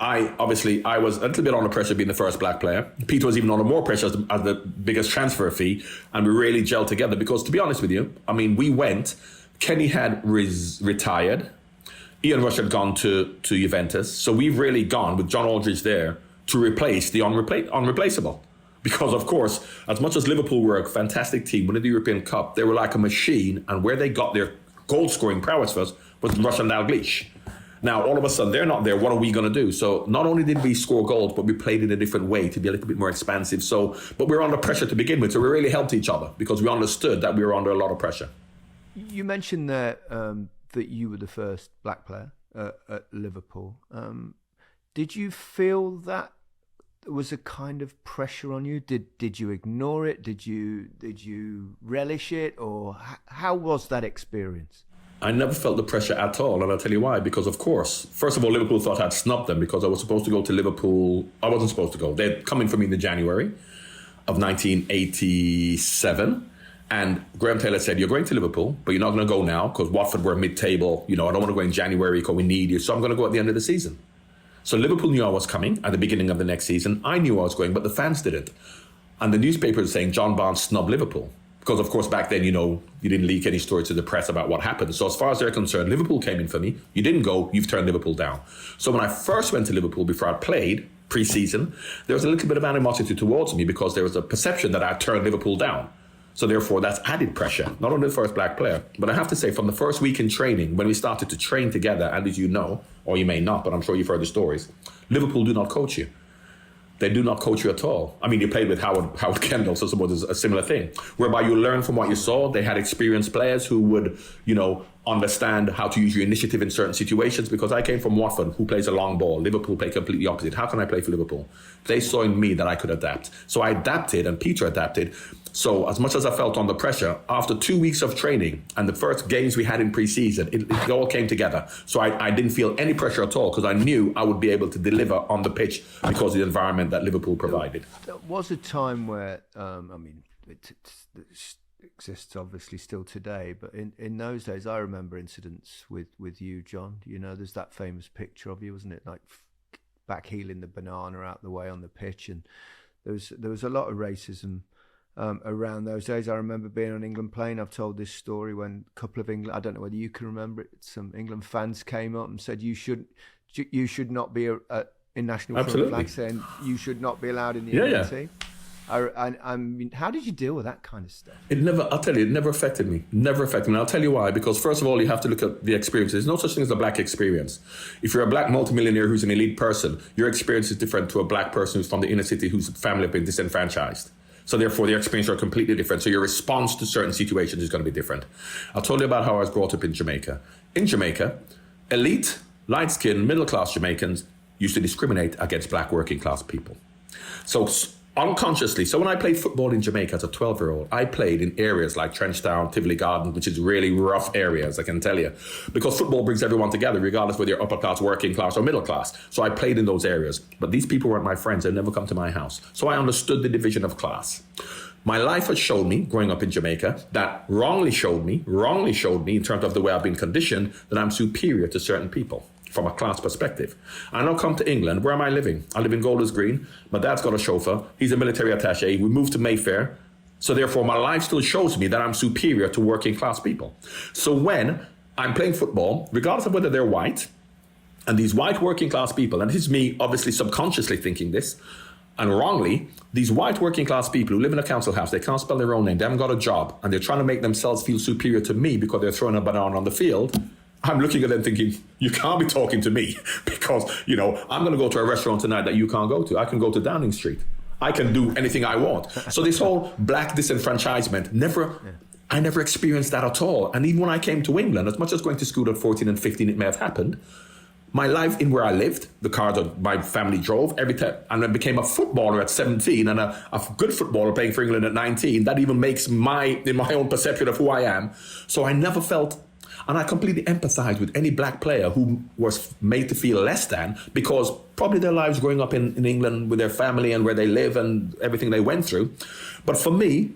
S2: I was a little bit under pressure being the first black player. Peter was even under more pressure as the biggest transfer fee, and we really gelled together because, to be honest with you, we went, Kenny had retired, Ian Rush had gone to Juventus, so we've really gone with John Aldridge there to replace the unreplaceable. Because, of course, as much as Liverpool were a fantastic team winning the European Cup, they were like a machine, and where they got their goal-scoring prowess was Rush and Dalglish. Now, all of a sudden, they're not there. What are we going to do? So not only did we score goals, but we played in a different way to be a little bit more expansive. So, but we were under pressure to begin with. So we really helped each other because we understood that we were under a lot of pressure.
S1: You mentioned that that you were the first black player at Liverpool. Did you feel that there was a kind of pressure on you? Did you ignore it? Did you relish it? Or how was that experience?
S2: I never felt the pressure at all, and I'll tell you why. Because, of course, first of all, Liverpool thought I'd snubbed them because I was supposed to go to Liverpool. I wasn't supposed to go. They'd come in for me in the January of 1987, and Graham Taylor said, "You're going to Liverpool, but you're not going to go now because Watford were mid-table. I don't want to go in January because we need you, so I'm going to go at the end of the season." So Liverpool knew I was coming at the beginning of the next season. I knew I was going, but the fans didn't. And the newspapers were saying John Barnes snubbed Liverpool. Because, of course, back then, you didn't leak any story to the press about what happened. So as far as they're concerned, Liverpool came in for me. You didn't go, you've turned Liverpool down. So when I first went to Liverpool before I played pre-season, there was a little bit of animosity towards me because there was a perception that I turned Liverpool down. So therefore, that's added pressure, not only the first black player. But I have to say, from the first week in training, when we started to train together, and as you know, or you may not, but I'm sure you've heard the stories, Liverpool do not coach you. They do not coach you at all. I mean, you played with Howard Kendall, so suppose it's a similar thing, whereby you learn from what you saw. They had experienced players who would, understand how to use your initiative in certain situations, because I came from Watford, who plays a long ball. Liverpool play completely opposite. How can I play for Liverpool? They saw in me that I could adapt. So I adapted, and Peter adapted. So as much as I felt under pressure, after 2 weeks of training and the first games we had in pre-season, it all came together. So I didn't feel any pressure at all because I knew I would be able to deliver on the pitch because of the environment that Liverpool provided.
S1: There was a time where, it exists obviously still today, but in those days, I remember incidents with you, John. There's that famous picture of you, wasn't it? Like back heeling the banana out the way on the pitch, and there was a lot of racism around those days. I remember being on England plane. I've told this story when a couple of England, I don't know whether you can remember it, some England fans came up and said you should not be in national front flag, saying you should not be allowed in the England team. I mean, how did you deal with that kind of stuff? It never
S2: affected me. Never affected me. And I'll tell you why. Because first of all, you have to look at the experience. There's no such thing as a black experience. If you're a black multimillionaire who's an elite person, your experience is different to a black person who's from the inner city whose family have been disenfranchised. So therefore, their experience are completely different. So your response to certain situations is going to be different. I'll tell you about how I was brought up in Jamaica. In Jamaica, elite, light-skinned, middle-class Jamaicans used to discriminate against black working-class people. So unconsciously, so when I played football in Jamaica as a 12-year-old, I played in areas like Trenchtown, Tivoli Gardens, which is really rough areas, I can tell you, because football brings everyone together, regardless whether you're upper class, working class, or middle class. So I played in those areas. But these people weren't my friends. They'd never come to my house. So I understood the division of class. My life has shown me, growing up in Jamaica, that wrongly showed me in terms of the way I've been conditioned, that I'm superior to certain people from a class perspective. I now come to England. Where am I living? I live in Golders Green. My dad's got a chauffeur. He's a military attaché. We moved to Mayfair. So therefore, my life still shows me that I'm superior to working class people. So when I'm playing football, regardless of whether they're white, and these white working class people, and this is me obviously subconsciously thinking this, and wrongly, these white working class people who live in a council house, they can't spell their own name, they haven't got a job, and they're trying to make themselves feel superior to me because they're throwing a banana on the field, I'm looking at them thinking, you can't be talking to me because, I'm going to go to a restaurant tonight that you can't go to. I can go to Downing Street. I can do anything I want. So this whole black disenfranchisement, I never experienced that at all. And even when I came to England, as much as going to school at 14 and 15, it may have happened, my life in where I lived, the car that my family drove, every time, and I became a footballer at 17 and a good footballer playing for England at 19, that even makes in my own perception of who I am. So I never felt. And I completely empathize with any black player who was made to feel less than, because probably their lives growing up in England with their family and where they live and everything they went through. But for me,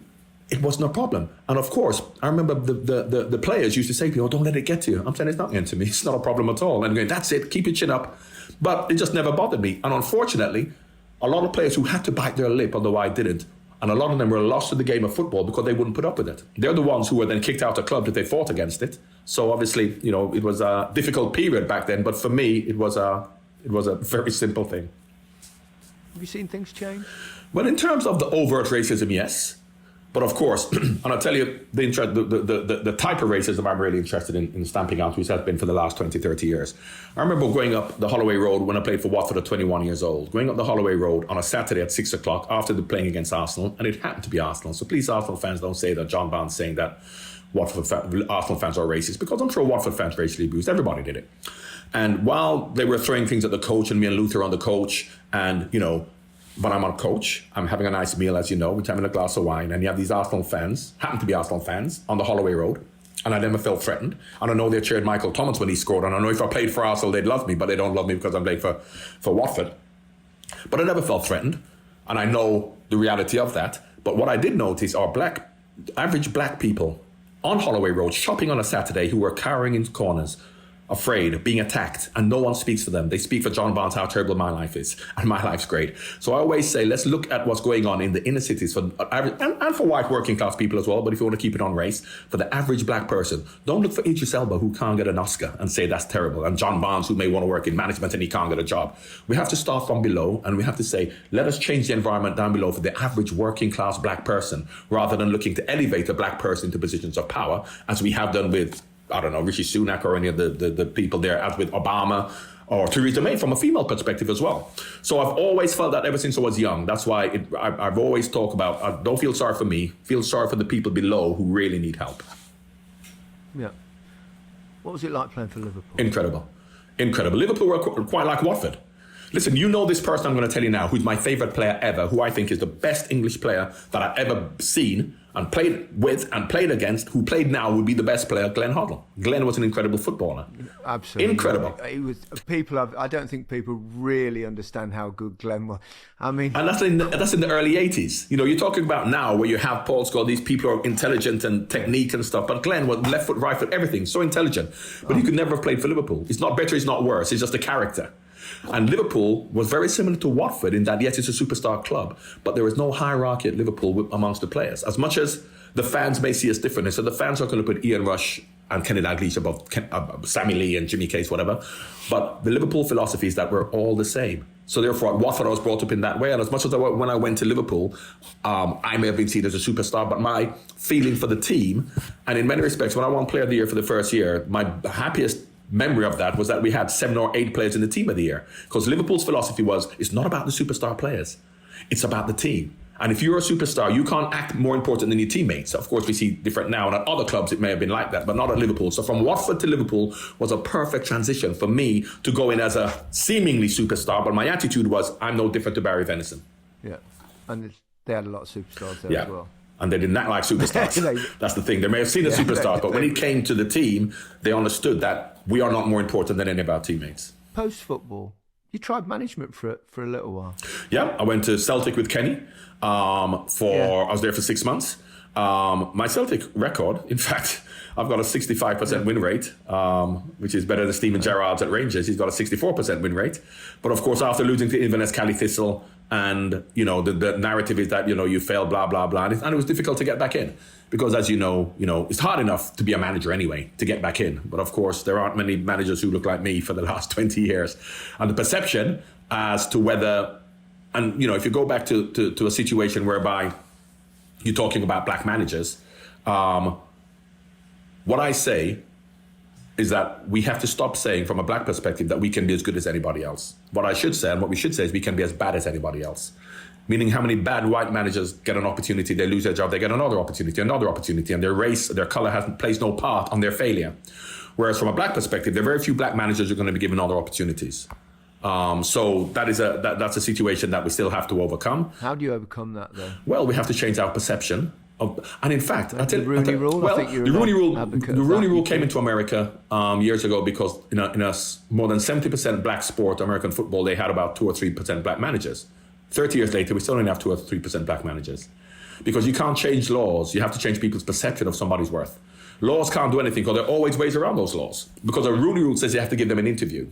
S2: it wasn't a problem. And of course, I remember the players used to say to me, "Oh, don't let it get to you." I'm saying, it's not getting to me. It's not a problem at all. And I'm going, that's it, keep your chin up. But it just never bothered me. And unfortunately, a lot of players who had to bite their lip, although I didn't, and a lot of them were lost to the game of football because they wouldn't put up with it. They're the ones who were then kicked out of clubs if they fought against it. So obviously, it was a difficult period back then. But for me, it was a very simple thing.
S1: Have you seen things change?
S2: Well, in terms of the overt racism, yes. But of course, and I'll tell you, the type of racism I'm really interested in stamping out, which has been for the last 20, 30 years. I remember going up the Holloway Road when I played for Watford at 21 years old, going up the Holloway Road on a Saturday at 6 o'clock after the playing against Arsenal, and it happened to be Arsenal. So please, Arsenal fans, don't say that John Barnes saying that Arsenal fans are racist, because I'm sure Watford fans racially abused. Everybody did it. And while they were throwing things at the coach, and me and Luther on the coach, and, you know, when I'm on coach, I'm having a nice meal, as you know, which I'm having a glass of wine, and you have these Arsenal fans, happen to be Arsenal fans, on the Holloway Road, and I never felt threatened. And I know they cheered Michael Thomas when he scored, and I know if I played for Arsenal, they'd love me, but they don't love me because I'm playing for Watford. But I never felt threatened, and I know the reality of that. But what I did notice are average black people on Holloway Road shopping on a Saturday who were cowering in corners, afraid, being attacked, and no one speaks for them. They speak for John Barnes, how terrible my life is, and my life's great. So I always say, let's look at what's going on in the inner cities for average, and for white working class people as well, but if you want to keep it on race, for the average black person, don't look for Idris Elba, who can't get an Oscar, and say that's terrible, and John Barnes, who may want to work in management and he can't get a job. We have to start from below, and we have to say, let us change the environment down below for the average working class black person, rather than looking to elevate a black person into positions of power, as we have done with, I don't know, Rishi Sunak or any of the people there, as with Obama or Theresa May, from a female perspective as well. So I've always felt that ever since I was young. That's why I've always talked about, don't feel sorry for me, feel sorry for the people below who really need help.
S1: Yeah. What was it like playing for Liverpool?
S2: Incredible. Liverpool were quite like Watford. Listen, you know this person I'm going to tell you now, who's my favourite player ever, who I think is the best English player that I've ever seen and played with and played against, who played now would be the best player, Glenn Hoddle. Glenn was an incredible footballer.
S1: Absolutely.
S2: Incredible.
S1: He was, I don't think people really understand how good Glenn was. I mean...
S2: And that's in the early 80s. You know, you're talking about now where you have Paul Scholes, these people are intelligent and technique and stuff, but Glenn was left foot, right foot, everything, so intelligent. But he could never have played for Liverpool. It's not better, it's not worse, it's just a character. And Liverpool was very similar to Watford in that, yes, it's a superstar club, but there is no hierarchy at Liverpool amongst the players. As much as the fans may see us differently, so the fans are going to put Ian Rush and Kenny Dalglish above Sammy Lee and Jimmy Case, whatever. But the Liverpool philosophy is that we're all the same. So therefore, at Watford, I was brought up in that way. And as much as when I went to Liverpool, I may have been seen as a superstar, but my feeling for the team, and in many respects, when I won Player of the Year for the first year, my happiest memory of that was that we had 7 or 8 players in the team of the year, because Liverpool's philosophy was, it's not about the superstar players, it's about the team. And if you're a superstar, you can't act more important than your teammates. Of course, we see different now, and at other clubs it may have been like that, but not at Liverpool. So from Watford to Liverpool was a perfect transition for me to go in as a seemingly superstar, but my attitude was, I'm no different to Barry Venison.
S1: Yeah, and they had a lot of superstars there as well.
S2: And they did not like superstars. That's the thing. They may have seen a superstar, but when it came to the team, they understood that we are not more important than any of our teammates.
S1: Post-football, you tried management for a little while.
S2: Yeah, I went to Celtic with Kenny. I was there for 6 months. My Celtic record, in fact, I've got a 65% win rate, which is better than Steven Gerrard's at Rangers. He's got a 64% win rate. But of course, after losing to Inverness, Cali Thistle, and you know the narrative is that you failed, blah blah blah, and it was difficult to get back in, because as you know it's hard enough to be a manager anyway to get back in. But of course, there aren't many managers who look like me for the last 20 years, and the perception as to whether, and if you go back to a situation whereby you're talking about black managers, what I say is that we have to stop saying from a black perspective that we can be as good as anybody else. What I should say, and what we should say, is we can be as bad as anybody else. Meaning, how many bad white managers get an opportunity, they lose their job, they get another opportunity, and their race, their color plays no part on their failure. Whereas from a black perspective, there are very few black managers who are going to be given other opportunities. So that's a situation that we still have to overcome.
S1: How do you overcome that, though?
S2: Well, we have to change our perception. And in fact,
S1: the Rooney Rule.
S2: The Rooney Rule came into America years ago because in a more than 70% black sport, American football, they had about 2 or 3% black managers. 30 years later, we still only have 2 or 3% black managers, because you can't change laws. You have to change people's perception of somebody's worth. Laws can't do anything, because there are always ways around those laws. Because a Rooney Rule says you have to give them an interview.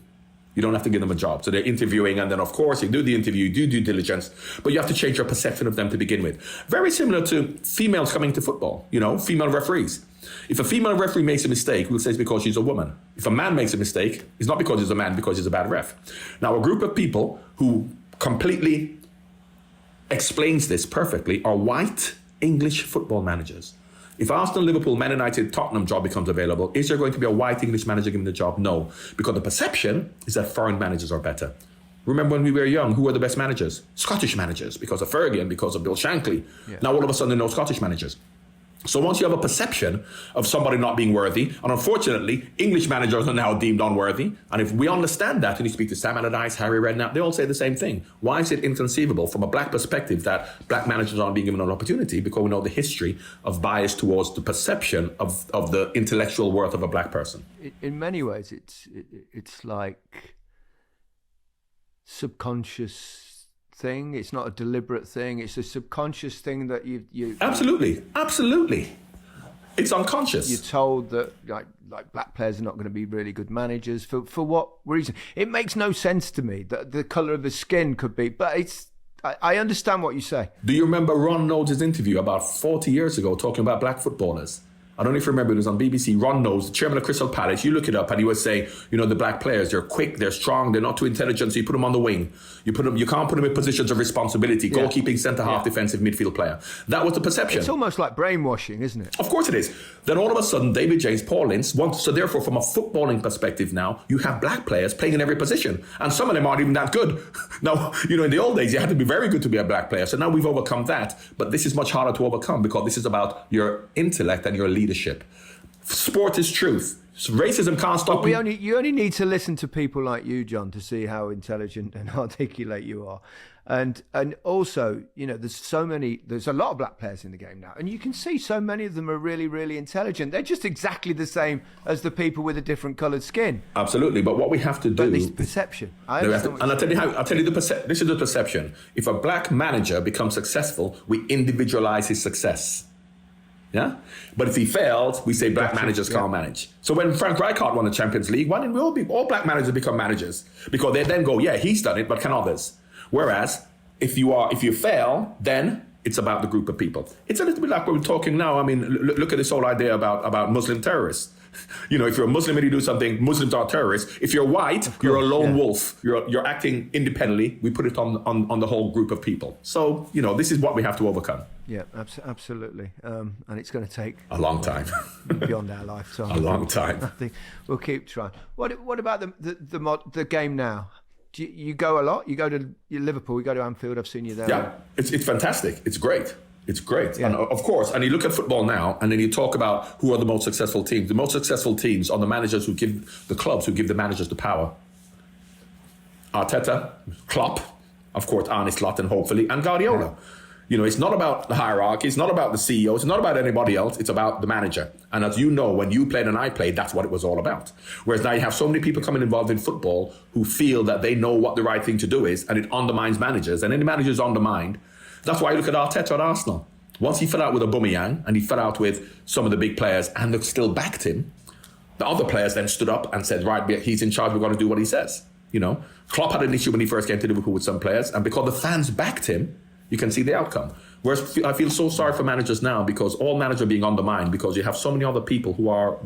S2: You don't have to give them a job. So they're interviewing, and then of course you do the interview, you do due diligence, but you have to change your perception of them to begin with. Very similar to females coming to football, female referees. If a female referee makes a mistake, we'll say it's because she's a woman. If a man makes a mistake, it's not because he's a man, because he's a bad ref. Now, a group of people who completely explains this perfectly are white English football managers. If Arsenal, Liverpool, Man United, Tottenham job becomes available, is there going to be a white English manager given the job? No, because the perception is that foreign managers are better. Remember when we were young, who were the best managers? Scottish managers, because of Fergie and because of Bill Shankly. Yeah. Now all of a sudden there are no Scottish managers. So once you have a perception of somebody not being worthy, and unfortunately, English managers are now deemed unworthy, and if we understand that, and you speak to Sam Allardyce, Harry Redknapp, they all say the same thing. Why is it inconceivable from a black perspective that black managers aren't being given an opportunity? Because we know the history of bias towards the perception of the intellectual worth of a black person.
S1: In many ways, it's like subconscious thing. It's not a deliberate thing. It's a subconscious thing that you
S2: absolutely it's unconscious.
S1: You're told that like black players are not going to be really good managers for what reason? It makes no sense to me that the colour of the skin could be, but I understand what you say.
S2: Do you remember Ron Knowles' interview about 40 years ago talking about black footballers? I don't know if you remember, it was on BBC. Ron Knowles, the chairman of Crystal Palace, you look it up, and he would say, the black players, they're quick, they're strong, they're not too intelligent, so you put them on the wing. You can't put them in positions of responsibility, goalkeeping, centre-half, defensive midfield player. That was the perception.
S1: It's almost like brainwashing, isn't it?
S2: Of course it is. Then all of a sudden, David James, Paul Ince, so therefore from a footballing perspective now, you have black players playing in every position, and some of them aren't even that good. Now, in the old days, you had to be very good to be a black player, so now we've overcome that, but this is much harder to overcome because this is about your intellect and your leadership. Sport is truth. Racism can't stop
S1: you. You only need to listen to people like you, John, to see how intelligent and articulate you are. And also, there's a lot of black players in the game now, and you can see so many of them are really, really intelligent. They're just exactly the same as the people with a different coloured skin.
S2: Absolutely, but what we have to do...
S1: But this perception.
S2: This is the perception. If a black manager becomes successful, we individualize his success. Yeah, but if he failed, we say black managers can't manage. So when Frank Rijkaard won the Champions League, why didn't all black managers become managers? Because they then go, yeah, he's done it, but can others? Whereas if you fail, then it's about the group of people. It's a little bit like what we're talking now. I mean, look at this whole idea about Muslim terrorists. If you're a Muslim and you do something, Muslims are terrorists. If you're white, you're a lone wolf. You're acting independently. We put it on the whole group of people. So, this is what we have to overcome.
S1: Yeah, absolutely. And it's going to take...
S2: a long time.
S1: Beyond our lifetime.
S2: A long time.
S1: I think we'll keep trying. What about the game now? Do you go a lot? You go to Liverpool, you go to Anfield, I've seen you there.
S2: Yeah, it's fantastic. It's great. It's great. Yeah. And of course, and you look at football now, and then you talk about who are the most successful teams. The most successful teams are the managers who give the managers the power. Arteta, Klopp, of course, Arne Slot, and hopefully, and Guardiola. Yeah. It's not about the hierarchy. It's not about the CEO. It's not about anybody else. It's about the manager. And as you know, when you played and I played, that's what it was all about. Whereas now you have so many people coming involved in football who feel that they know what the right thing to do is, and it undermines managers. And any manager's undermined. That's why you look at Arteta at Arsenal. Once he fell out with Aubameyang and he fell out with some of the big players and they still backed him, the other players then stood up and said, right, he's in charge, we've got to do what he says. Klopp had an issue when he first came to Liverpool with some players, and because the fans backed him, you can see the outcome. Whereas I feel so sorry for managers now because all managers are being undermined because you have so many other people who are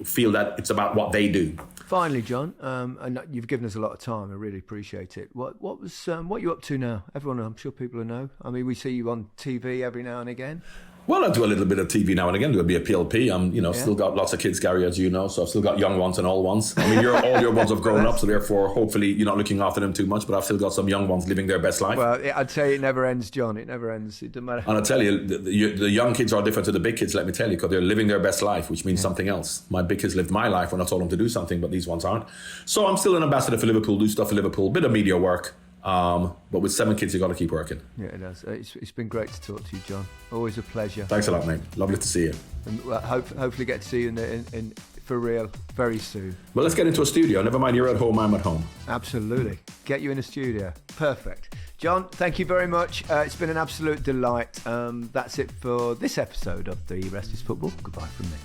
S2: feel that it's about what they do.
S1: Finally, John, and you've given us a lot of time. I really appreciate it. What are you up to now? Everyone, I'm sure people will know. I mean, we see you on TV every now and again.
S2: Well, I do a little bit of TV now and again. Do a bit of PLP. I'm, still got lots of kids, Gary, as you know. So I've still got young ones and old ones. I mean, all your ones have grown up, so therefore, hopefully, you're not looking after them too much. But I've still got some young ones living their best life.
S1: Well, I'd say it never ends, John. It never ends. It doesn't matter.
S2: And I tell you, the young kids are different to the big kids. Let me tell you, because they're living their best life, which means something else. My big kids lived my life when I told them to do something, but these ones aren't. So I'm still an ambassador for Liverpool. Do stuff for Liverpool. Bit of media work. But with 7 kids, you've got to keep working.
S1: Yeah, it does. It's been great to talk to you, John. Always a pleasure.
S2: Thanks a lot, mate. Lovely to see you.
S1: And hopefully get to see you in for real very soon.
S2: Well, let's get into a studio. Never mind, you're at home, I'm at home.
S1: Absolutely. Get you in a studio. Perfect. John, thank you very much. It's been an absolute delight. That's it for this episode of The Rest is Football. Goodbye from me.